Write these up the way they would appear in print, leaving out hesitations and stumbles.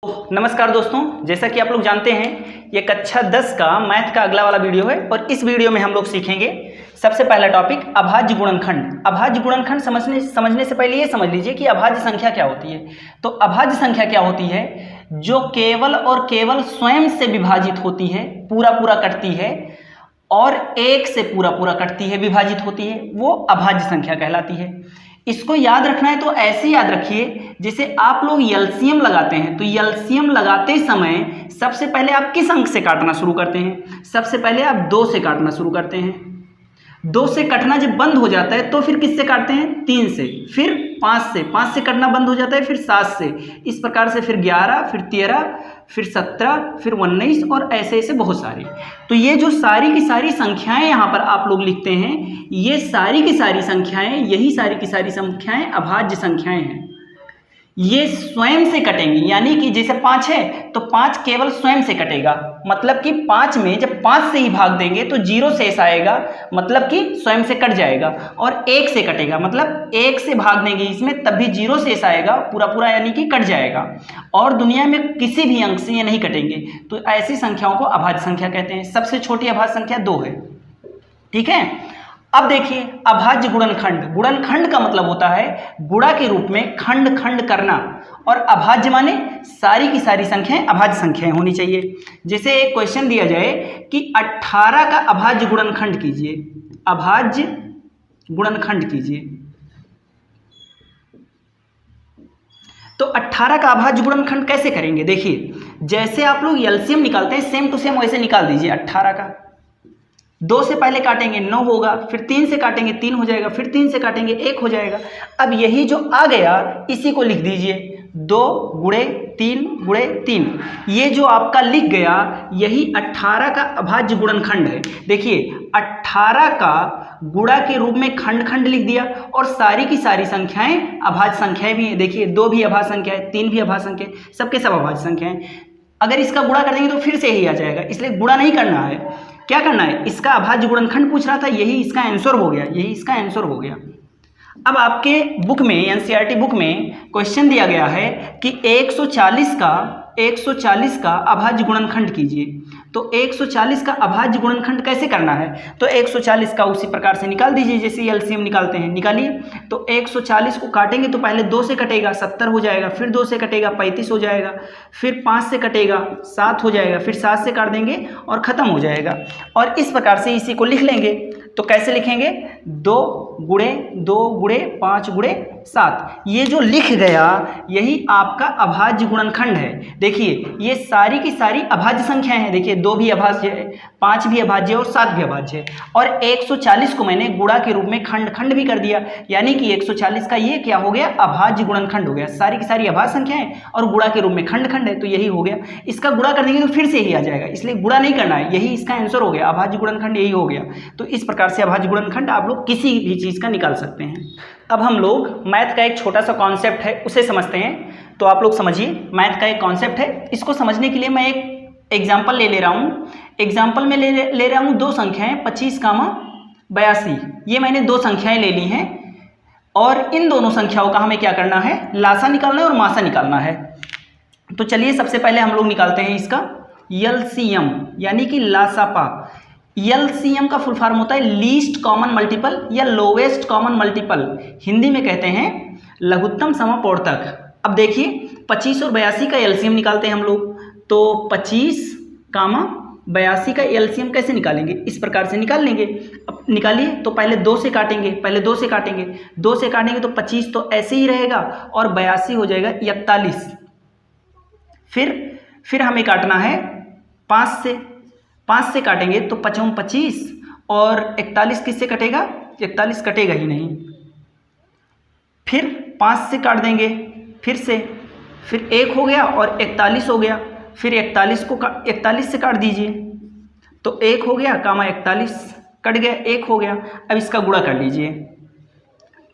नमस्कार दोस्तों, जैसा कि आप लोग जानते हैं ये कक्षा 10 का मैथ का अगला वाला वीडियो है और इस वीडियो में हम लोग सीखेंगे सबसे पहला टॉपिक अभाज्य गुणनखंड। अभाज्य गुणनखंड समझने से पहले ये समझ लीजिए कि अभाज्य संख्या क्या होती है। तो अभाज्य संख्या क्या होती है? जो केवल और केवल स्वयं से विभाजित होती है, पूरा पूरा कटती है और एक से पूरा पूरा कटती है, विभाजित होती है, वो अभाज्य संख्या कहलाती है। इसको याद रखना है तो ऐसे याद रखिए, जैसे आप लोग एलसीएम लगाते हैं तो एलसीएम लगाते समय सबसे पहले आप किस अंक से काटना शुरू करते हैं? सबसे पहले आप 2 से काटना शुरू करते हैं। 2 से कटना जब बंद हो जाता है तो फिर किससे काटते हैं? 3 से, फिर 5 से कटना बंद हो जाता है, फिर 7 से, इस प्रकार से फिर 11, फिर 13, फिर 17, फिर 19 और ऐसे ऐसे बहुत सारे। तो ये जो सारी की सारी संख्याएं यहाँ पर आप लोग लिखते हैं, ये सारी की सारी संख्याएं, यही सारी की सारी संख्याएं अभाज्य संख्याएं हैं। ये स्वयं से कटेंगी, यानी कि जैसे 5 है तो 5 केवल स्वयं से कटेगा, मतलब कि 5 में जब 5 से ही भाग देंगे तो 0 शेष आएगा, मतलब कि स्वयं से कट जाएगा। और 1 से कटेगा, मतलब 1 से भाग देंगे इसमें तब भी 0 शेष आएगा, पूरा पूरा यानी कि कट जाएगा। और दुनिया में किसी भी अंक से ये नहीं कटेंगे। तो ऐसी संख्याओं को अभाज्य संख्या कहते हैं। सबसे छोटी अभाज्य संख्या 2 है, ठीक है। अब देखिए अभाज्य गुणनखंड। गुणनखंड का मतलब होता है गुणा के रूप में खंड खंड करना, और अभाज्य माने सारी की सारी संख्याएं अभाज्य संख्याएं होनी चाहिए। जैसे एक क्वेश्चन दिया जाए कि 18 का अभाज्य गुणनखंड कीजिए, अभाज्य गुणनखंड कीजिए। तो 18 का अभाज्य गुणनखंड कैसे करेंगे? देखिए जैसे आप लोग एलसीएम निकालते हैं सेम टू सेम वैसे निकाल दीजिए। 18 का 2 से पहले काटेंगे 9 होगा, फिर 3 से काटेंगे 3 हो जाएगा, फिर 3 से काटेंगे 1 हो जाएगा। अब यही जो आ गया इसी को लिख दीजिए 2 गुणे 3 गुणे 3। ये जो आपका लिख गया यही 18 का अभाज्य गुणनखंड है। देखिए 18 का गुणा के रूप में खंड खंड लिख दिया, और सारी की सारी संख्याएं अभाज्य संख्याएं भी हैं। देखिए 2 भी अभाज्य संख्या है, 3 भी अभाज्य संख्या है, सबके सब अभाज्य संख्या है। अगर इसका गुणा कर देंगे तो फिर से यही आ जाएगा, इसलिए गुणा नहीं करना है। क्या करना है? इसका अभाज्य गुणनखंड पूछ रहा था, यही इसका आंसर हो गया, यही इसका आंसर हो गया। अब आपके बुक में एनसीईआरटी बुक में क्वेश्चन दिया गया है कि 140 का अभाज्य गुणनखंड कीजिए। तो 140 का अभाज्य गुणनखंड कैसे करना है? तो 140 का उसी प्रकार से निकाल दीजिए जैसे एलसीएम निकालते हैं, निकालिए। तो 140 को काटेंगे तो पहले 2 से कटेगा 70 हो जाएगा, फिर 2 से कटेगा 35 हो जाएगा, फिर 5 से कटेगा 7 हो जाएगा, फिर 7 से काट देंगे और ख़त्म हो जाएगा। और इस प्रकार से इसी को लिख लेंगे। तो कैसे लिखेंगे? 2 गुणे 2 गुणे 5 गुणे 7। ये जो लिख गया यही आपका अभाज्य गुणनखंड है। देखिए ये सारी की सारी अभाज्य संख्याएं हैं। देखिए 2 भी अभाज्य है, 5 भी अभाज्य है और 7 भी अभाज्य है। और 140 को मैंने गुणा के रूप में खंड खंड भी कर दिया, यानी कि 140 का ये क्या हो गया? अभाज्य गुणनखंड हो गया। सारी की सारी अभाज्य संख्याएं और गुणा के रूप में खंड खंड है, तो यही हो गया। इसका गुणा कर देंगे तो फिर से यही आ जाएगा, इसलिए गुणा नहीं करना है, यही इसका आंसर हो गया। अभाज्य गुणनखंड यही हो गया। तो इस प्रकार से अभाज्य गुणनखंड आप लोग किसी भी चीज़ का निकाल सकते हैं। अब हम लोग मैथ का एक छोटा सा कॉन्सेप्ट है उसे समझते हैं। तो आप लोग समझिए, मैथ का एक कॉन्सेप्ट है, इसको समझने के लिए मैं एक एग्जाम्पल ले रहा हूँ। एग्जाम्पल में ले रहा हूँ 2 संख्याएं 25, 82। ये मैंने 2 संख्याएं ले ली हैं और इन दोनों संख्याओं का हमें क्या करना है? लासा निकालना है और मासा निकालना है। तो चलिए सबसे पहले हम लोग निकालते हैं इसका एलसीएम, यानी कि लासापा। एलसीएम का फुल फॉर्म होता है लीस्ट कॉमन मल्टीपल या लोवेस्ट कॉमन मल्टीपल, हिंदी में कहते हैं लघुत्तम समअपवर्तक। अब देखिए 25 और 82 का एलसीएम निकालते हैं हम लोग। तो 25, 82 का एलसीएम कैसे निकालेंगे? इस प्रकार से निकाल लेंगे। अब निकालिए। तो पहले 2 से काटेंगे, 2 से काटेंगे तो 25 तो ऐसे ही रहेगा और 82 हो जाएगा 41। फिर हमें काटना है 5 से काटेंगे तो 55 25 और 41 किससे कटेगा? 41 कटेगा ही नहीं। फिर 5 से काट देंगे, फिर 1 हो गया और 41 हो गया। फिर 41 से काट दीजिए तो 1 हो गया, 41 कट गया, 1 हो गया। अब इसका गुणा कर लीजिए।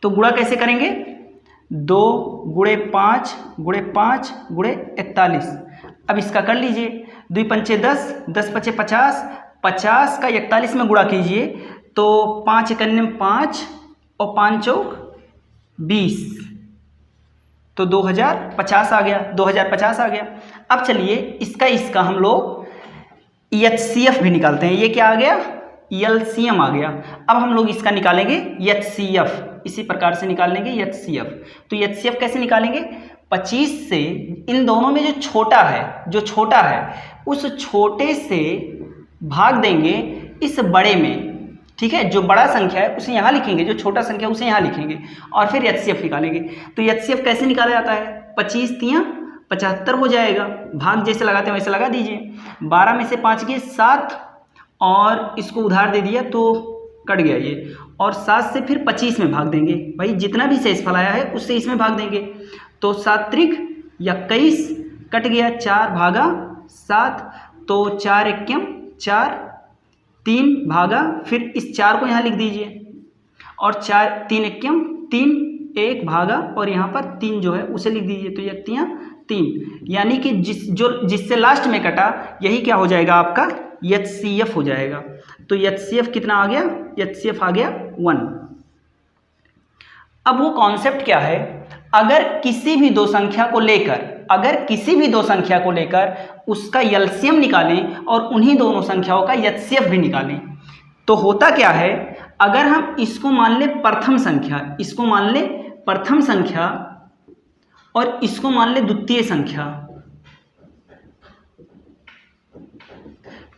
तो गुणा कैसे करेंगे? 2 गुणे 5 गुणे 5 गुणे 41। अब इसका कर लीजिए। 2 पंचे 10, 10 पचे 50, 50 का 41 में गुणा कीजिए तो 5 एकन्ने 5 और 5 चौक 20। तो 2050 आ गया, 2050 आ गया। अब चलिए इसका हम लोग HCF भी निकालते हैं। ये क्या आ गया, LCM आ गया। अब हम लोग इसका निकालेंगे HCF, इसी प्रकार से निकाल लेंगे HCF। तो HCF कैसे निकालेंगे, 25 से इन दोनों में जो छोटा है उस छोटे से भाग देंगे इस बड़े में, ठीक है। जो बड़ा संख्या है उसे यहाँ लिखेंगे, जो छोटा संख्या है उसे यहाँ लिखेंगे और फिर HCF निकालेंगे। तो HCF कैसे निकाला जाता है, 25 तियाँ 75 हो जाएगा, भाग जैसे लगाते हैं वैसे लगा दीजिए। 12 में से 5 गए 7 और इसको उधार दे दिया तो कट गया ये, और 7 से फिर 25 में भाग देंगे, भाई जितना भी शेषफल आया है उससे इसमें भाग देंगे। तो 7 त्रिक 21 कट गया, 4 भागा 7, तो 4 एकम 4, 3 भागा, फिर इस 4 को यहाँ लिख दीजिए और 3 एकम 3, 1 भागा और यहाँ पर 3 जो है उसे लिख दीजिए। तो यह 3, यानी कि जिससे लास्ट में कटा यही क्या हो जाएगा, आपका HCF हो जाएगा। तो HCF कितना आ गया, HCF आ गया 1। अब वो कॉन्सेप्ट क्या है, अगर किसी भी दो संख्या को लेकर उसका LCM निकालें और उन्हीं दोनों संख्याओं का HCF भी निकालें, तो होता क्या है, अगर हम इसको मान ले प्रथम संख्या और इसको मान ले द्वितीय संख्या,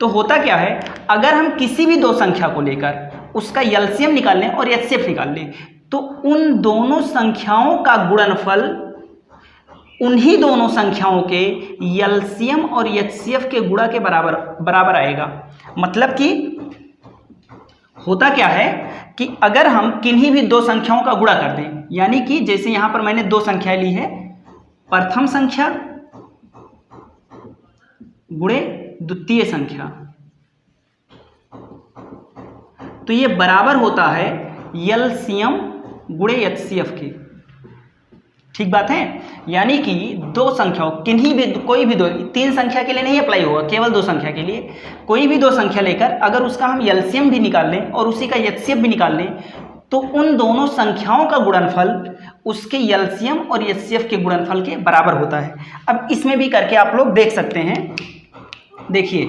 तो होता क्या है, अगर हम किसी भी दो संख्या को लेकर उसका LCM निकाल लें और HCF निकाल लें, तो उन दोनों संख्याओं का गुणनफल उन्हीं दोनों संख्याओं के LCM और HCF के गुणा के बराबर आएगा। मतलब कि होता क्या है कि अगर हम किन्हीं भी दो संख्याओं का गुणा कर दें, यानी कि जैसे यहां पर मैंने दो संख्याएं ली है, प्रथम संख्या गुणे द्वितीय संख्या, तो ये बराबर होता है LCM गुणे HCF के, ठीक बात है। यानी कि दो संख्याओं कोई भी दो, तीन संख्या के लिए नहीं अप्लाई होगा, केवल दो संख्या के लिए, कोई भी दो संख्या लेकर अगर उसका हम LCM भी निकाल लें और उसी का HCF भी निकाल लें, तो उन दोनों संख्याओं का गुणनफल उसके LCM और HCF के गुणनफल के बराबर होता है। अब इसमें भी करके आप लोग देख सकते हैं। देखिए,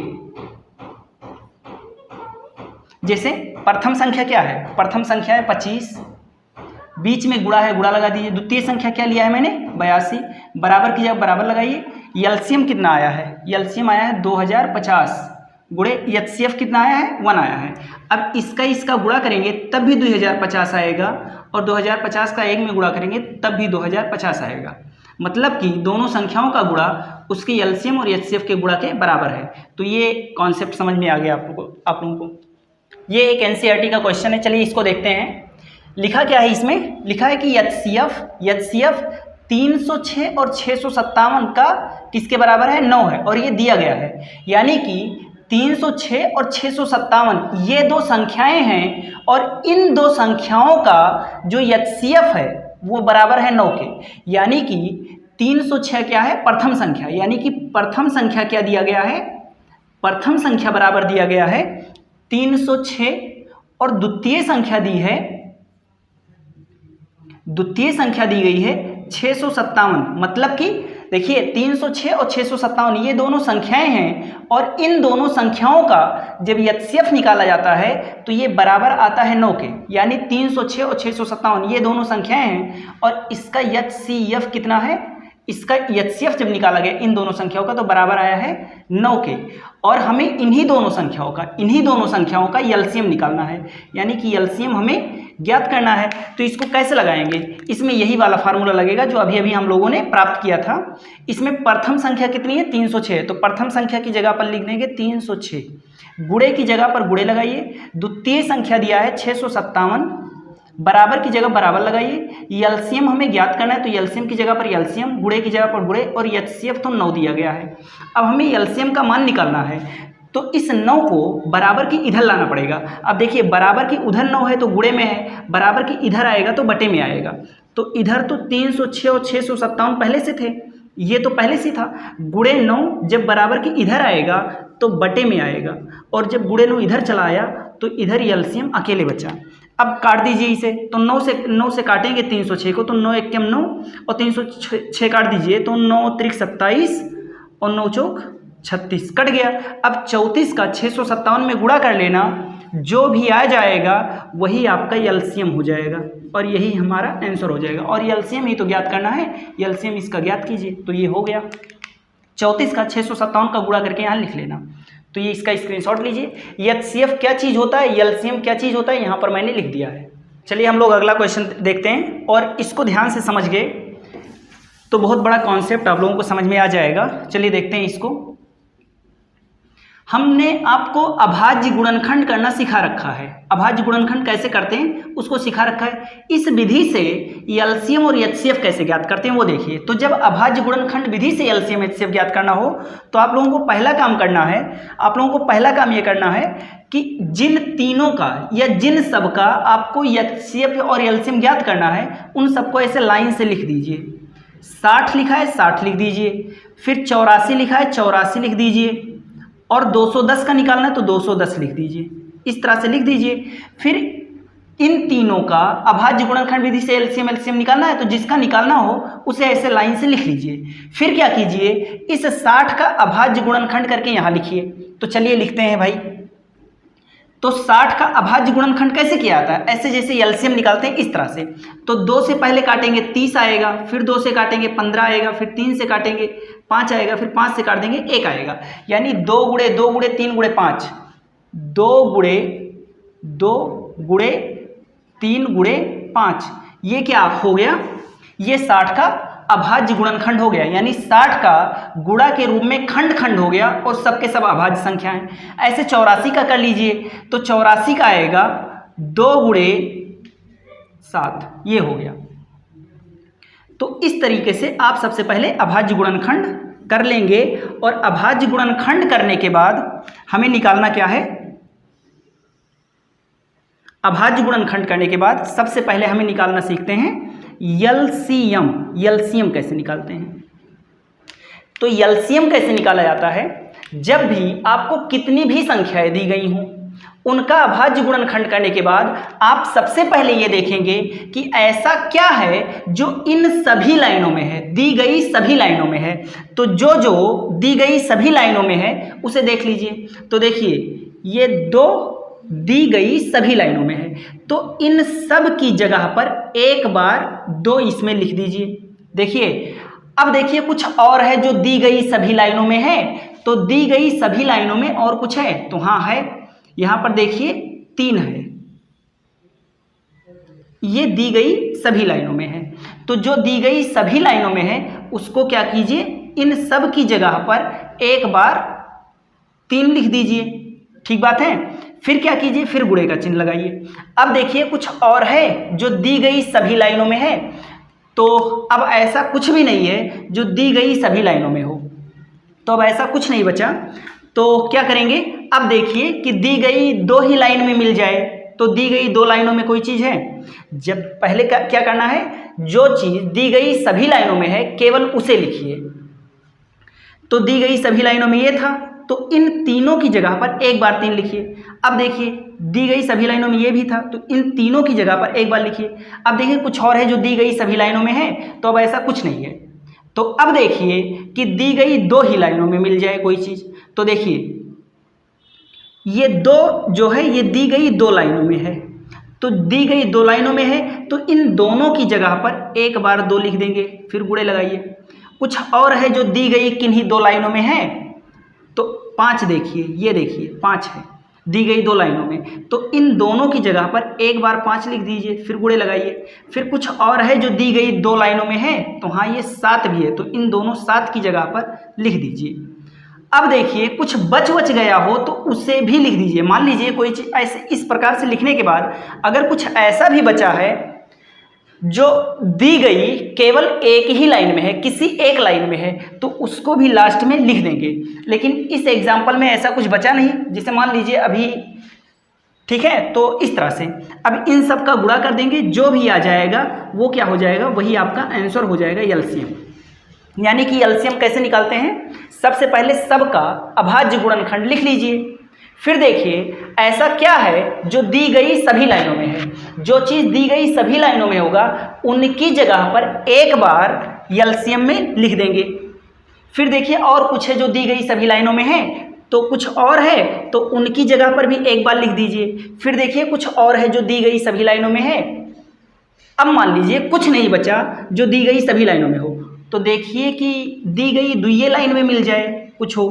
जैसे प्रथम संख्या क्या है, प्रथम संख्या है 25, बीच में गुणा है, गुणा लगा दीजिए। द्वितीय संख्या क्या लिया है मैंने, 82, बराबर की जगह बराबर लगाइए। LCM कितना आया है, LCM आया है 2050 गुणे HCF कितना आया है, 1 आया है। अब इसका गुणा करेंगे तब भी 2050 आएगा, और 2050 का 1 में गुणा करेंगे तब भी 2050 आएगा। मतलब कि दोनों संख्याओं का गुणा उसके LCM और HCF के गुणा के बराबर है। तो ये कॉन्सेप्ट समझ में आ गया आप लोगों को। ये एक NCERT का क्वेश्चन है, चलिए इसको देखते हैं। लिखा क्या है इसमें, लिखा है कि HCF 306 और 657 का किसके बराबर है, 9 है, और ये दिया गया है। यानी कि 306 और 657 ये दो संख्याएं हैं, और इन दो संख्याओं का जो HCF है वो बराबर है 9 के। यानी कि 306 क्या है, प्रथम संख्या, यानी कि प्रथम संख्या क्या दिया गया है, प्रथम संख्या बराबर दिया गया है 306, और द्वितीय संख्या दी गई है 657। मतलब कि देखिए 306 और 657 ये दोनों संख्याएं हैं, और इन दोनों संख्याओं का जब HCF निकाला जाता है तो ये बराबर आता है 9 के। यानी 306 और 657 ये दोनों संख्याएं हैं, और इसका HCF कितना है, इसका HCF जब निकाला गया इन दोनों संख्याओं का तो बराबर आया है 9 के। और हमें इन्हीं दोनों संख्याओं का LCM निकालना है, यानी कि LCM हमें ज्ञात करना है। तो इसको कैसे लगाएंगे, इसमें यही वाला फार्मूला लगेगा जो अभी हम लोगों ने प्राप्त किया था। इसमें प्रथम संख्या कितनी है, 306, तो प्रथम संख्या की जगह पर लिख देंगे 306, गुणे की जगह पर गुणे लगाइए। द्वितीय संख्या दिया है 657, बराबर की जगह बराबर लगाइए। LCM हमें ज्ञात करना है, तो LCM की जगह पर LCM, गुणे की जगह पर गुणे, और HCF तो 9 दिया गया है। अब हमें LCM का मान निकालना है, तो इस 9 को बराबर की इधर लाना पड़ेगा। अब देखिए, बराबर की उधर 9 है तो गुणे में है, बराबर की इधर आएगा तो बटे में आएगा। तो इधर तो 306 और 657 पहले से थे, ये तो पहले से था। गुणे 9 जब बराबर की इधर आएगा तो बटे में आएगा, और जब गुणे 9 इधर चला आया तो इधर LCM अकेले बचा। अब काट दीजिए इसे, तो 9 से काटेंगे 306 को, तो 9 एकम 9, और 306 काट दीजिए तो 9 त्रिक 27, और 9 चौक 36 कट गया। अब 34 का 657 में गुणा कर लेना, जो भी आ जाएगा वही आपका एलसीएम हो जाएगा और यही हमारा आंसर हो जाएगा। और एलसीएम ही तो ज्ञात करना है, एलसीएम इसका ज्ञात कीजिए। तो ये हो गया 34 का 657 का गुणा करके यहाँ लिख लेना। तो ये इसका स्क्रीनशॉट लीजिए। एचसीएफ क्या चीज़ होता है, एलसीएम क्या चीज़ होता है, यहाँ पर मैंने लिख दिया है। चलिए हम लोग अगला क्वेश्चन देखते हैं और इसको ध्यान से समझ गए तो बहुत बड़ा कॉन्सेप्ट आप लोगों को समझ में आ जाएगा। चलिए देखते हैं इसको। हमने आपको अभाज्य गुणनखंड करना सिखा रखा है। अभाज्य गुणनखंड कैसे करते हैं उसको सिखा रखा है। इस विधि से एलसीएम और एचसीएफ कैसे ज्ञात करते हैं वो देखिए। तो जब अभाज्य गुणनखंड विधि से एलसीएम एचसीएफ ज्ञात करना हो तो आप लोगों को पहला काम करना है, आप लोगों को पहला काम ये करना है कि जिन तीनों का या जिन सब का आपको एचसीएफ और एलसीएम ज्ञात करना है उन सबको ऐसे लाइन से लिख दीजिए। 60 लिखा है 60 लिख दीजिए, फिर 84 लिखा है 84 लिख दीजिए, और 210 का निकालना है तो 210 लिख दीजिए। इस तरह से लिख दीजिए। फिर इन तीनों का अभाज्य गुणनखंड विधि से एलसीएम एलसीएम निकालना है तो जिसका निकालना हो उसे ऐसे लाइन से लिख लीजिए। फिर क्या कीजिए, इस 60 का अभाज्य गुणनखंड करके यहाँ लिखिए। तो चलिए लिखते हैं भाई। तो 60 का अभाज्य गुणनखंड कैसे किया जाता है, ऐसे जैसे एलसीएम निकालते हैं इस तरह से। तो 2 से पहले काटेंगे 30 आएगा, फिर 2 से काटेंगे 15 आएगा, फिर 3 से काटेंगे 5 आएगा, फिर 5 से काट देंगे 1 आएगा। यानी 2 गुणे 2 गुणे 3 गुणे 5, 2 गुणे 2 गुणे 3 गुणे 5, ये क्या हो गया, ये 60 का अभाज्य गुणनखंड हो गया। यानी 60 का गुणा के रूप में खंड खंड हो गया और सबके सब अभाज्य संख्या हैं। ऐसे 84 का कर लीजिए तो 84 का आएगा 2 गुणे 7, ये हो गया। तो इस तरीके से आप सबसे पहले अभाज्य गुणनखंड कर लेंगे और अभाज्य गुणनखंड करने के बाद हमें निकालना क्या है, अभाज्य गुणनखंड करने के बाद सबसे पहले हमें निकालना सीखते हैं एलसीएम। एलसीएम कैसे निकालते हैं, तो एलसीएम कैसे निकाला जाता है, जब भी आपको कितनी भी संख्याएं दी गई हों उनका अभाज्य गुणनखंड करने के बाद आप सबसे पहले ये देखेंगे कि ऐसा क्या है जो इन सभी लाइनों में है, दी गई सभी लाइनों में है। तो जो जो दी गई सभी लाइनों में है उसे देख लीजिए। तो देखिए ये 2 दी गई सभी लाइनों में है, तो इन सब की जगह पर एक बार 2 इसमें लिख दीजिए। देखिए अब देखिए कुछ और है जो दी गई सभी लाइनों में है, तो दी गई सभी लाइनों में और कुछ है, तो हाँ है। यहां पर देखिए 3 है, ये दी गई सभी लाइनों में है। तो जो दी गई सभी लाइनों में है उसको क्या कीजिए, इन सब की जगह पर एक बार 3 लिख दीजिए। ठीक बात है। फिर क्या कीजिए, फिर गुणे का चिन्ह लगाइए। अब देखिए कुछ और है जो दी गई सभी लाइनों में है, तो अब ऐसा कुछ भी नहीं है जो दी गई सभी लाइनों में हो, तो अब ऐसा कुछ नहीं बचा। तो क्या करेंगे, अब देखिए कि दी गई 2 ही लाइन में मिल जाए, तो दी गई 2 लाइनों में कोई चीज़ है। जब पहले क्या करना है, जो चीज़ दी गई सभी लाइनों में है केवल उसे लिखिए। तो दी गई सभी लाइनों में ये था, तो इन तीनों की जगह पर एक बार 3 लिखिए। अब देखिए दी गई सभी लाइनों में ये भी था, तो इन तीनों की जगह पर एक बार लिखिए। अब देखिए कुछ और है जो दी गई सभी लाइनों में है, तो अब ऐसा कुछ नहीं है। तो अब देखिए कि दी गई 2 ही लाइनों में मिल जाए कोई चीज़, तो देखिए ये 2 जो है ये दी गई 2 लाइनों में है, तो दी गई 2 लाइनों में है, तो इन दोनों की जगह पर एक बार 2 लिख देंगे, फिर गुणे लगाइए। कुछ और है जो दी गई किन्हीं 2 लाइनों में है, तो 5 देखिए, ये देखिए 5 है दी गई 2 लाइनों में, तो इन दोनों की जगह पर एक बार 5 लिख दीजिए, फिर गुणे लगाइए। फिर कुछ और है जो दी गई 2 लाइनों में है, तो हाँ ये 7 भी है, तो इन दोनों 7 की जगह पर लिख दीजिए। अब देखिए कुछ बच गया हो तो उसे भी लिख दीजिए। मान लीजिए कोई चीज़ ऐसे इस प्रकार से लिखने के बाद अगर कुछ ऐसा भी बचा है जो दी गई केवल एक ही लाइन में है, किसी एक लाइन में है, तो उसको भी लास्ट में लिख देंगे। लेकिन इस एग्जाम्पल में ऐसा कुछ बचा नहीं, जिसे मान लीजिए अभी, ठीक है। तो इस तरह से अब इन सब का गुणा कर देंगे, जो भी आ जाएगा वो क्या हो जाएगा, वही आपका आंसर हो जाएगा एलसीएम। यानी कि एलसीएम कैसे निकालते हैं, सबसे पहले सबका अभाज्य गुणनखंड लिख लीजिए। फिर देखिए ऐसा क्या है जो दी गई सभी लाइनों में है, जो चीज़ दी गई सभी लाइनों में होगा उनकी जगह पर एक बार एलसीएम में लिख देंगे। फिर देखिए और कुछ है जो दी गई सभी लाइनों में है, तो कुछ और है तो उनकी जगह पर भी एक बार लिख दीजिए। फिर देखिए कुछ और है जो दी गई सभी लाइनों में है। अब मान लीजिए कुछ नहीं बचा जो दी गई सभी लाइनों में हो, तो देखिए कि दी गई दुइये लाइन में मिल जाए कुछ हो,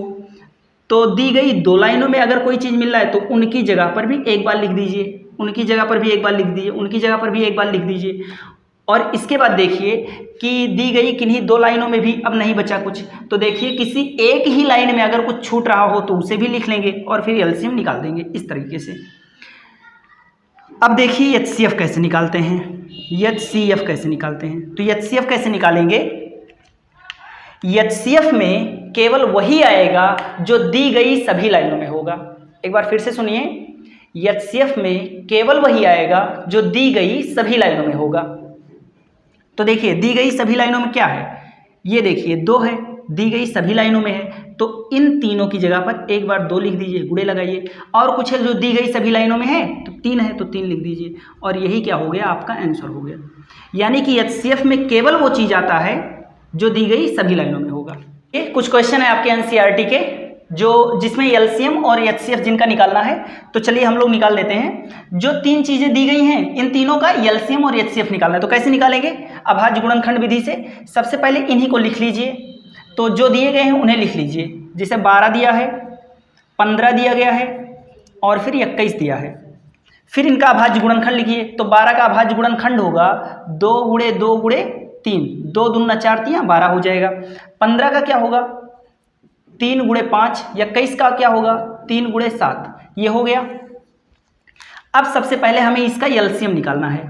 तो दी गई दो लाइनों में अगर कोई चीज़ मिल रहा है तो उनकी जगह पर भी एक बार लिख दीजिए, उनकी जगह पर भी एक बार लिख दीजिए, उनकी जगह पर भी एक बार लिख दीजिए। और इसके बाद देखिए कि दी गई किन्हीं दो लाइनों में भी अब नहीं बचा कुछ, तो देखिए किसी एक ही लाइन में अगर कुछ छूट रहा हो तो उसे भी लिख लेंगे और फिर एलसीएम निकाल देंगे इस तरीके से। अब देखिए एचसीएफ कैसे निकालते हैं, एचसीएफ कैसे निकालते हैं। तो एचसीएफ कैसे निकालेंगे, एचसीएफ में केवल वही आएगा जो दी गई सभी लाइनों में होगा। एक बार फिर से सुनिए, एचसीएफ में केवल वही आएगा जो दी गई सभी लाइनों में होगा। तो देखिए दी गई सभी लाइनों में क्या है, ये देखिए 2 है, दी गई सभी लाइनों में है, तो इन तीनों की जगह पर एक बार 2 लिख दीजिए, गुणे लगाइए। और कुछ है जो दी गई सभी लाइनों में है तो 3 है तो 3 लिख दीजिए, और यही क्या हो गया, आपका आंसर हो गया। यानी कि एचसीएफ में केवल वो चीज़ आता है जो दी गई सभी लाइनों में होगा। ये कुछ क्वेश्चन है आपके एनसीईआरटी के जो जिसमें एलसीएम और एचसीएफ जिनका निकालना है, तो चलिए हम लोग निकाल लेते हैं। जो 3 चीज़ें दी गई हैं इन तीनों का एलसीएम और एचसीएफ निकालना है, तो कैसे निकालेंगे, अभाज्य गुणनखंड विधि से। सबसे पहले इन्हीं को लिख लीजिए, तो जो दिए गए हैं उन्हें लिख लीजिए। जैसे 12 दिया है, 15 दिया गया है और फिर 21 दिया है। फिर इनका अभाज्य गुणनखंड लिखिए, तो 12 का अभाज्य गुणनखंड होगा 2 गुणे 2 गुणे 3, 2 दूना 4 तियां 12 हो जाएगा। 15 का क्या होगा 3 गुणे 5, 21 का क्या होगा 3 गुणे 7, ये हो गया। अब सबसे पहले हमें इसका एलसीएम निकालना है,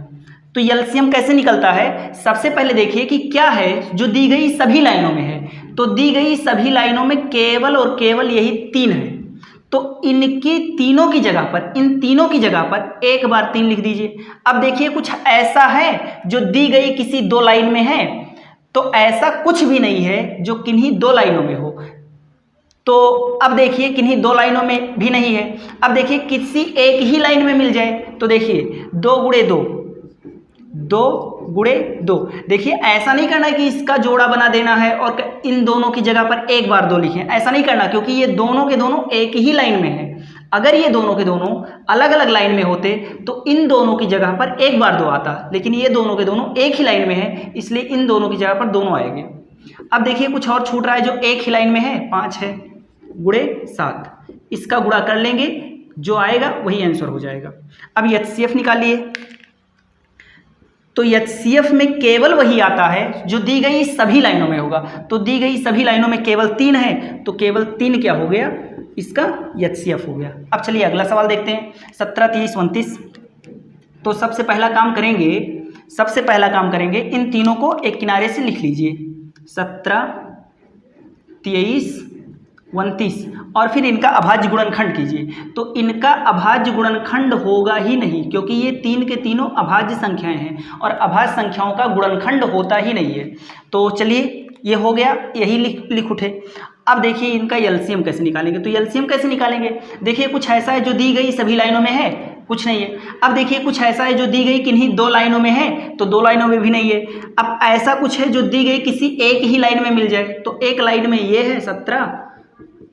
तो एलसीएम कैसे निकलता है, सबसे पहले देखिए कि क्या है जो दी गई सभी लाइनों में है। तो दी गई सभी लाइनों में केवल और केवल यही 3 है, तो इनकी तीनों की जगह पर, इन तीनों की जगह पर एक बार 3 लिख दीजिए। अब देखिए कुछ ऐसा है जो दी गई किसी 2 लाइन में है, तो ऐसा कुछ भी नहीं है जो किन्हीं 2 लाइनों में हो। तो अब देखिए किन्हीं 2 लाइनों में भी नहीं है। अब देखिए किसी एक ही लाइन में मिल जाए, तो देखिए 2 गुणे 2, 2 गुणे 2। देखिए ऐसा नहीं करना है कि इसका जोड़ा बना देना है और इन दोनों की जगह पर एक बार 2 लिखें, ऐसा नहीं करना, क्योंकि ये दोनों के दोनों एक ही लाइन में है। अगर ये दोनों के दोनों अलग अलग लाइन में होते तो इन दोनों की जगह पर एक बार 2 आता, लेकिन ये दोनों के दोनों एक ही लाइन में है, इसलिए इन दोनों की जगह पर दोनों आएंगे। अब देखिए कुछ और छूट रहा है जो एक ही लाइन में है, 5 है गुणे 7, इसका गुणा कर लेंगे, जो आएगा वही आंसर हो जाएगा। अब एचसीएफ निकालिए, तो एचसीएफ में केवल वही आता है जो दी गई सभी लाइनों में होगा। तो दी गई सभी लाइनों में केवल 3 है, तो केवल 3 क्या हो गया, इसका एचसीएफ हो गया। अब चलिए अगला सवाल देखते हैं, 17, 30, 29। तो सबसे पहला काम करेंगे इन तीनों को एक किनारे से लिख लीजिए, 17, 23, 29, और फिर इनका अभाज्य गुणनखंड कीजिए। तो इनका अभाज्य गुणनखंड होगा ही नहीं, क्योंकि ये 3 के तीनों अभाज्य संख्याएं हैं और अभाज्य संख्याओं का गुणनखंड होता ही नहीं है। तो चलिए ये हो गया, यही लिख उठे। अब देखिए इनका एलसीएम कैसे निकालेंगे। तो एलसीएम कैसे निकालेंगे, देखिए कुछ ऐसा है जो दी गई सभी लाइनों में है, कुछ नहीं है। अब देखिए कुछ ऐसा है जो दी गई किन्हीं 2 लाइनों में है, तो 2 लाइनों में भी नहीं है। अब ऐसा कुछ है जो दी गई किसी एक ही लाइन में मिल जाए, तो एक लाइन में ये है 17,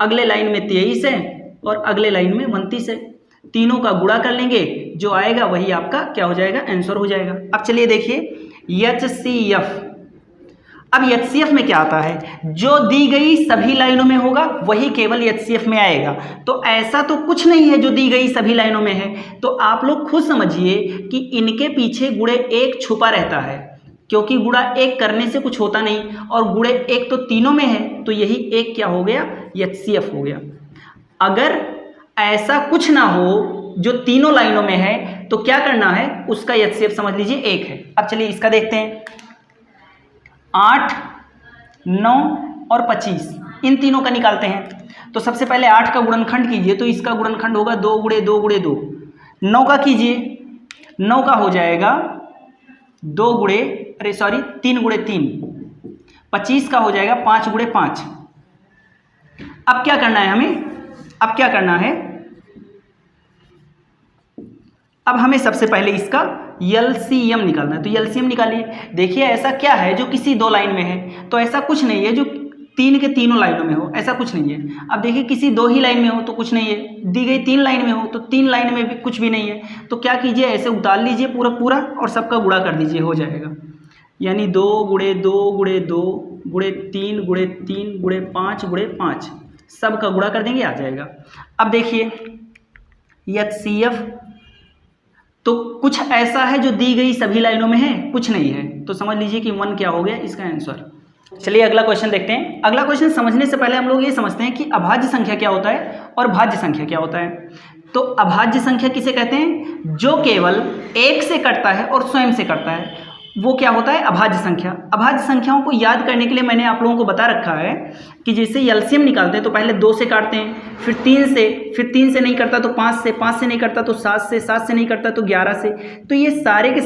अगले लाइन में 23 है और अगले लाइन में 29 है। तीनों का गुणा कर लेंगे, जो आएगा वही आपका क्या हो जाएगा, आंसर हो जाएगा। अब चलिए देखिए एचसीएफ। अब एचसीएफ में क्या आता है, जो दी गई सभी लाइनों में होगा वही केवल एचसीएफ में आएगा। तो ऐसा तो कुछ नहीं है जो दी गई सभी लाइनों में है, तो आप लोग खुद समझिए कि इनके पीछे गुणे 1 छुपा रहता है, क्योंकि गुणा 1 करने से कुछ होता नहीं, और गुणे 1 तो तीनों में है, तो यही 1 क्या हो गया, एचसीएफ हो गया। अगर ऐसा कुछ ना हो जो तीनों लाइनों में है, तो क्या करना है, उसका एचसीएफ समझ लीजिए 1 है। अब चलिए इसका देखते हैं, 8, 9 और 25, इन तीनों का निकालते हैं। तो सबसे पहले 8 का गुणनखंड कीजिए, तो इसका गुणनखंड होगा 2 गुणे 2 गुणे 2। 9 का कीजिए, 9 का हो जाएगा 3 गुणे 3। 25 का हो जाएगा 5 गुणे 5। अब क्या करना है हमें, अब हमें सबसे पहले इसका एलसीएम निकालना है। तो एलसीएम निकालिए। देखिए ऐसा क्या है जो किसी 2 लाइन में है, तो ऐसा कुछ नहीं है जो तीन के तीनों लाइनों में हो, ऐसा कुछ नहीं है। अब देखिए किसी दो ही लाइन में हो तो कुछ नहीं है, दी गई तीन लाइन में हो तो तीन लाइन में भी कुछ भी नहीं है। तो क्या कीजिए, ऐसे उतार लीजिए पूरा पूरा और सबका गुणा कर दीजिए, हो जाएगा। यानी 2 × 2 × 2 × 3 × 3 × 5 × 5 सब का गुणा कर देंगे, आ जाएगा। अब देखिए HCF तो कुछ ऐसा है जो दी गई सभी लाइनों में है, कुछ नहीं है, तो समझ लीजिए कि 1 क्या हो गया इसका आंसर। चलिए अगला क्वेश्चन देखते हैं। अगला क्वेश्चन समझने से पहले हम लोग ये समझते हैं कि अभाज्य संख्या क्या होता है और भाज्य संख्या क्या होता है। तो अभाज्य संख्या किसे कहते हैं? जो केवल एक से कटता है और स्वयं से कटता है, वो क्या होता है? अभाज्य संख्या। अभाज्य संख्याओं को याद करने के लिए मैंने आप लोगों को बता रखा है कि जैसे एलसीएम निकालते हैं तो पहले 2 से काटते हैं, फिर 3 से नहीं करता तो 5 से नहीं करता तो 7 से नहीं करता तो 11 से। तो ये सारे के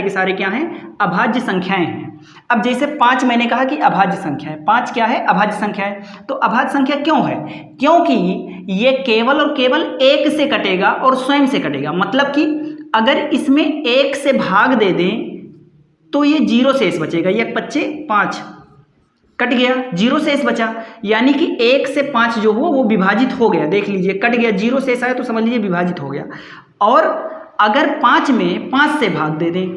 सारे क्या हैं? अभाज्य संख्याएं हैं। अब जैसे 5 मैंने कहा कि अभाज्य संख्या है, 5 क्या है? अभाज्य संख्या है। तो अभाज्य संख्या क्यों है? क्योंकि ये केवल और केवल एक से कटेगा और स्वयं से कटेगा। मतलब कि अगर इसमें 1 से भाग दे दें तो ये 0 शेष बचेगा। 1 × 5 = 5 कट गया, 0 शेष बचा। यानी कि 1 से 5 जो हुआ वो विभाजित हो गया। देख लीजिए कट गया, 0 शेष आया तो समझ लीजिए विभाजित हो गया। और अगर 5 में 5 से भाग दे दें,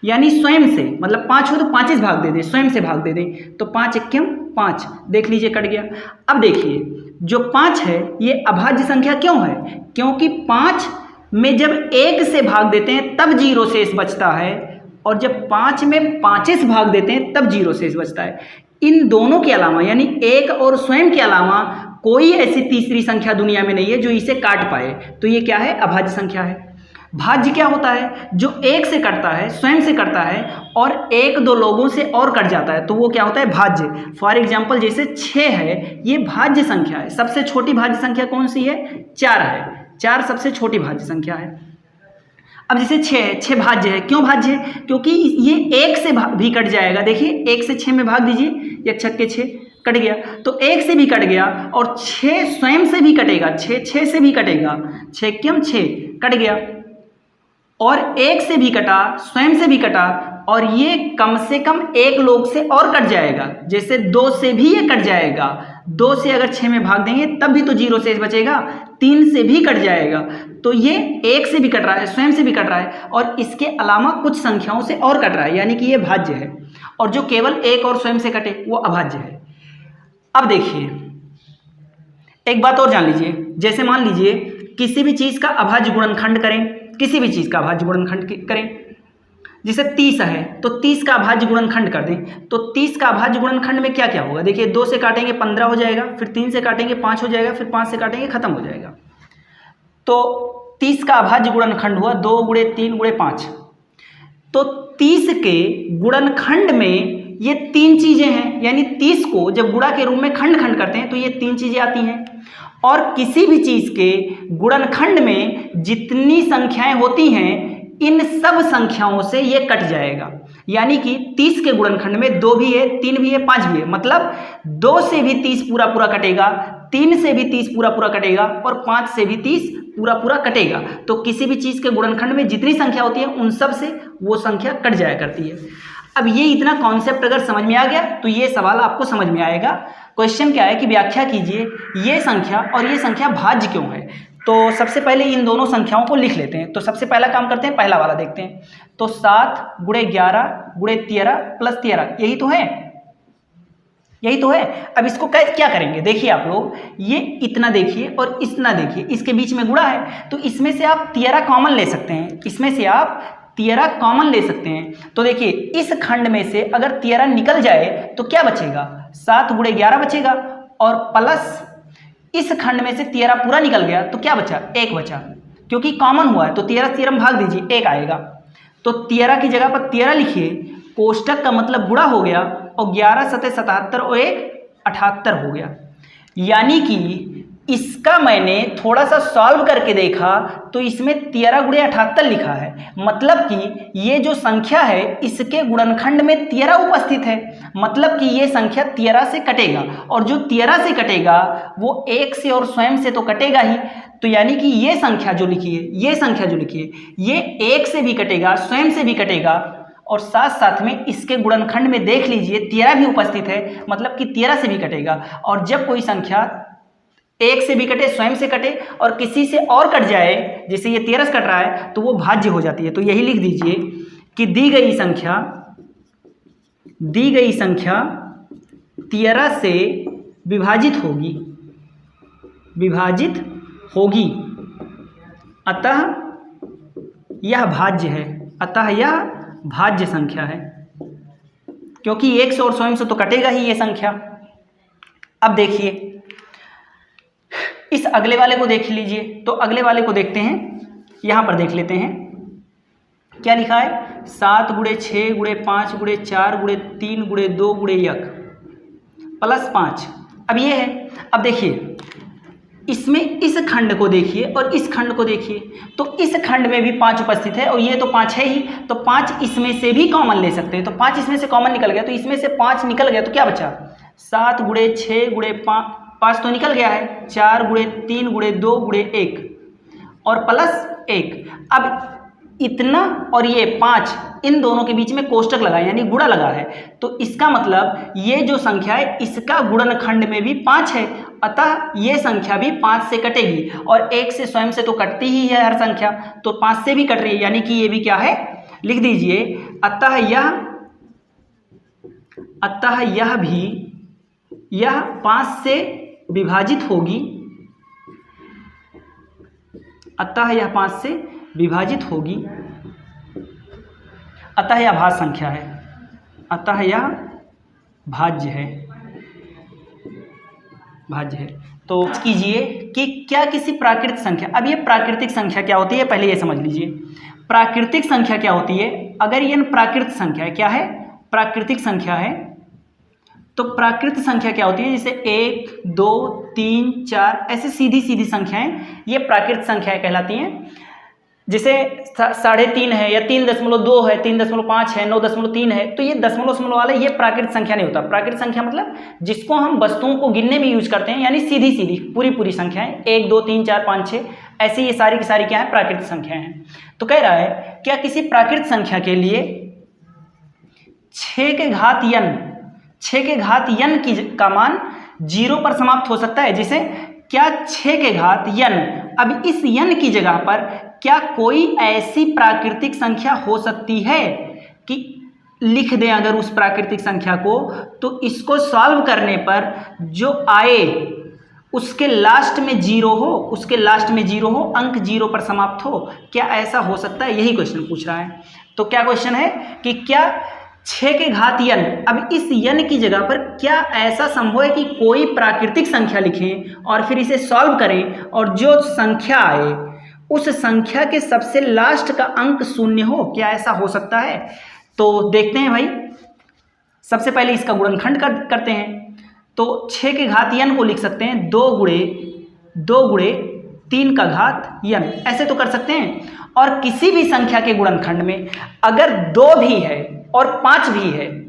यानी स्वयं से, मतलब 5 हो तो 5 भाग दे दें, स्वयं से भाग दे दें, तो 5 × 1 = 5, देख लीजिए कट गया। अब देखिए जो 5 है ये अभाज्य संख्या क्यों है? क्योंकि 5 में जब 1 से भाग देते हैं तब 0 शेष बचता है, और जब 5 में 5 भाग देते हैं तब 0 शेष बचता है। इन दोनों के अलावा, यानी 1 और स्वयं के अलावा कोई ऐसी तीसरी संख्या दुनिया में नहीं है जो इसे काट पाए। तो ये क्या है? अभाज्य संख्या है। भाज्य क्या होता है? जो 1 से कटता है, स्वयं से कटता है और 1-2 लोगों से और कट जाता है, तो वो क्या होता है? भाज्य। फॉर एग्जाम्पल जैसे 6 है, ये भाज्य संख्या है। सबसे छोटी भाज्य संख्या कौन सी है? 4 है। 4 सबसे छोटी भाज्य संख्या है। अब जैसे 6 है, 6 भाज्य है। क्यों भाज्य है? क्योंकि ये 1 से भी कट जाएगा। देखिए 1 से 6 में भाग दीजिए, 1 × 6 = 6 कट गया, तो 1 से भी कट गया और 6 स्वयं से भी कटेगा, 6 से भी कटेगा, 6 × 6 कट गया, और 1 से भी कटा, स्वयं से भी कटा, और ये कम से कम 1 लोग से और कट जाएगा। जैसे 2 से भी ये कट जाएगा, 2 से अगर 6 में भाग देंगे तब भी तो 0 शेष बचेगा, 3 से भी कट जाएगा। तो ये 1 से भी कट रहा है, स्वयं से भी कट रहा है, और इसके अलावा कुछ संख्याओं से और कट रहा है, यानी कि ये भाज्य है। और जो केवल 1 और स्वयं से कटे वो अभाज्य है। अब देखिए एक बात और जान लीजिए, जैसे मान लीजिए किसी भी चीज़ का अभाज्य गुणनखंड करें, किसी भी चीज़ का अभाज्य गुणनखंड करें, जैसे 30 है तो 30 का अभाज्य गुणनखंड कर दें, तो 30 का अभाज्य गुणनखंड में क्या क्या होगा? देखिए 2 से काटेंगे 15 हो जाएगा, फिर 3 से काटेंगे 5 हो जाएगा, फिर 5 से काटेंगे खत्म हो जाएगा। तो 30 का अभाज्य गुणनखंड हुआ 2 × 3 × 5। तो 30 के गुणनखंड में ये 3 चीज़ें हैं, यानी 30 को जब गुणा के रूप में खंड खंड करते हैं तो ये 3 चीज़ें आती हैं। और किसी भी चीज़ के गुणनखंड में जितनी संख्याएं होती हैं इन सब संख्याओं से ये कट जाएगा। यानी कि 30 के गुणनखंड में 2 भी है, 3 भी है, 5 भी है, मतलब 2 से भी 30 पूरा पूरा कटेगा, 3 से भी 30 पूरा पूरा कटेगा, और 5 से भी 30 पूरा पूरा कटेगा। तो किसी भी चीज़ के गुणनखंड में जितनी संख्या होती है उन सब से वो संख्या कट जाया करती है। अब ये इतना कॉन्सेप्ट अगर समझ में आ गया तो ये सवाल आपको समझ में आएगा। क्वेश्चन क्या है कि व्याख्या कीजिए ये संख्या और ये संख्या भाज्य क्यों है। तो सबसे पहले इन दोनों संख्याओं को लिख लेते हैं। तो सबसे पहला काम करते हैं, पहला वाला देखते हैं। तो 7 × 11 × 13 + 13, यही तो है, यही तो है। अब इसको क्या करेंगे? देखिए आप लोग, ये इतना देखिए और इतना देखिए, इसके बीच में गुणा है, तो इसमें से आप 13 कॉमन ले सकते हैं, इसमें से आप 13 कॉमन ले सकते हैं। तो देखिए इस खंड में से अगर 13 निकल जाए तो क्या बचेगा? 7 × 11 बचेगा, और प्लस इस खंड में से 13 पूरा निकल गया तो क्या बचा? 1 बचा, क्योंकि कॉमन हुआ है। तो 13 से 13 भाग दीजिए, 1 आएगा। तो 13 की जगह पर 13 लिखिए, कोष्टक का मतलब गुणा हो गया, और 11 × 7 = 77 और 1 78 हो गया। यानी कि इसका मैंने थोड़ा सा सॉल्व करके देखा तो इसमें 13 × 78 लिखा है, मतलब कि ये जो संख्या है इसके गुणनखंड में 13 उपस्थित है, मतलब कि ये संख्या 13 से कटेगा, और जो 13 से कटेगा वो 1 से और स्वयं से तो कटेगा ही। तो यानी कि ये संख्या जो लिखी है, ये संख्या जो लिखी है, ये 1 से भी कटेगा, स्वयं से भी कटेगा, और साथ साथ में इसके गुणनखंड में देख लीजिए 13 भी उपस्थित है, मतलब कि 13 से भी कटेगा। और जब कोई संख्या 1 से भी कटे, स्वयं से कटे और किसी से और कट जाए, जैसे ये 13 से कट रहा है, तो वो भाज्य हो जाती है। तो यही लिख दीजिए कि दी गई संख्या 13 से विभाजित होगी, अतः यह भाज्य संख्या है, क्योंकि 1 से और स्वयं से तो कटेगा ही ये संख्या। अब देखिए इस अगले वाले को देख लीजिए। तो अगले वाले को देखते हैं, यहां पर देख लेते हैं क्या लिखा है। 7 × 6 × 5 × 4 × 3 × 2 × 1 प्लस 5। अब ये है, अब देखिए इसमें इस खंड को देखिए और इस खंड को देखिए, तो इस खंड में भी 5 उपस्थित है और ये तो 5 है ही, तो 5 इसमें से भी कॉमन ले सकते हैं। तो 5 इसमें से कॉमन निकल गया, तो इसमें से 5 निकल गया, तो क्या बचा 7 × 6 × 5 तो निकल गया है, 4 × 3 × 2 × 1 और प्लस 1। अब इतना और ये 5, इन दोनों के बीच में कोष्टक लगा है, यानी गुणा लगा है। तो इसका मतलब ये जो संख्या है इसका गुणनखंड में भी 5 है, अतः ये संख्या भी 5 से कटेगी। और 1 से स्वयं से तो कटती ही है हर संख्या, तो 5 से भी कट रही है, यानी कि ये भी क्या है, लिख दीजिए अतः यह 5 से विभाजित होगी, अतः यह 5 से विभाजित होगी, अतः यह भाज्य संख्या है, अतः यह भाज्य है। तो कीजिए कि क्या किसी प्राकृतिक संख्या, अब ये प्राकृतिक संख्या क्या होती है पहले ये समझ लीजिए। प्राकृतिक संख्या क्या होती है, अगर ये प्राकृतिक संख्या है, क्या है, प्राकृतिक संख्या है, तो प्राकृतिक संख्या क्या होती है, जैसे 1 2 3 4 ऐसे सीधी सीधी संख्याएं, ये प्राकृतिक संख्याएं कहलाती हैं। जैसे 3.5 है या 3.2 है, 3.5 है, 9.3 है, तो ये दशमलव वाले ये प्राकृतिक संख्या नहीं होता। प्राकृतिक संख्या मतलब जिसको हम वस्तुओं को गिनने में यूज करते हैं, यानी सीधी सीधी पूरी संख्याएं 1 2 3 4 5 6 ऐसे ये सारी की सारी क्या है, प्राकृतिक संख्याएं हैं। तो कह रहा है क्या किसी प्राकृतिक संख्या के लिए 6 के घात n का मान 0 पर समाप्त हो सकता है। जैसे क्या 6 के घात n, अब इस n की जगह पर क्या कोई ऐसी प्राकृतिक संख्या हो सकती है कि लिख दें अगर उस प्राकृतिक संख्या को, तो इसको सॉल्व करने पर जो आए उसके लास्ट में 0 हो, अंक 0 पर समाप्त हो, क्या ऐसा हो सकता है, यही क्वेश्चन पूछ रहा है। तो क्या क्वेश्चन है कि क्या 6 के घात n, अब इस n की जगह पर क्या ऐसा संभव है कि कोई प्राकृतिक संख्या लिखें और फिर इसे सॉल्व करें और जो संख्या आए उस संख्या के सबसे लास्ट का अंक 0 हो, क्या ऐसा हो सकता है। तो देखते हैं भाई, सबसे पहले इसका गुणनखंड करते हैं। तो 6 के घात n को लिख सकते हैं 2 × 3 का घात n, ऐसे तो कर सकते हैं। और किसी भी संख्या के गुणनखंड में अगर 2 भी है और 5 भी है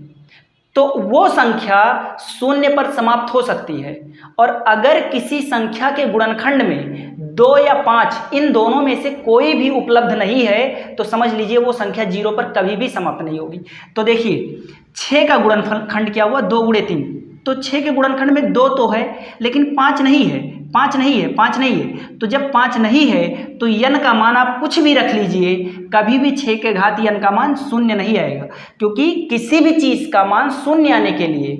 तो वो संख्या 0 पर समाप्त हो सकती है। और अगर किसी संख्या के गुणनखंड में 2 या 5 इन दोनों में से कोई भी उपलब्ध नहीं है, तो समझ लीजिए वो संख्या 0 पर कभी भी समाप्त नहीं होगी। तो देखिए 6 का गुणनखंड क्या हुआ, 2 × 3, तो 6 के गुणनखंड में 2 तो है लेकिन 5 नहीं है। तो जब 5 नहीं है तो n का मान आप कुछ भी रख लीजिए, कभी भी 6 के घात n का मान 0 नहीं आएगा, क्योंकि किसी भी चीज का मान 0 आने के लिए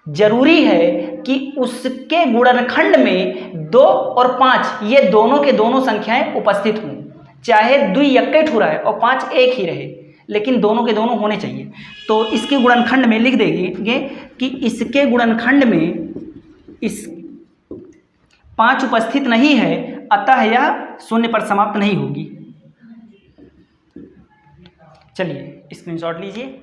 जरूरी है कि उसके गुणनखंड में 2 और 5 ये दोनों के दोनों संख्याएं उपस्थित हों, चाहे 2 यक्के ठुरा है और 5 एक ही रहे, लेकिन दोनों के दोनों होने चाहिए। तो इसके गुणनखंड में लिख देंगे कि इसके गुणनखंड में इस 5 उपस्थित नहीं है, अतः यह 0 पर समाप्त नहीं होगी। चलिए स्क्रीनशॉट लीजिए।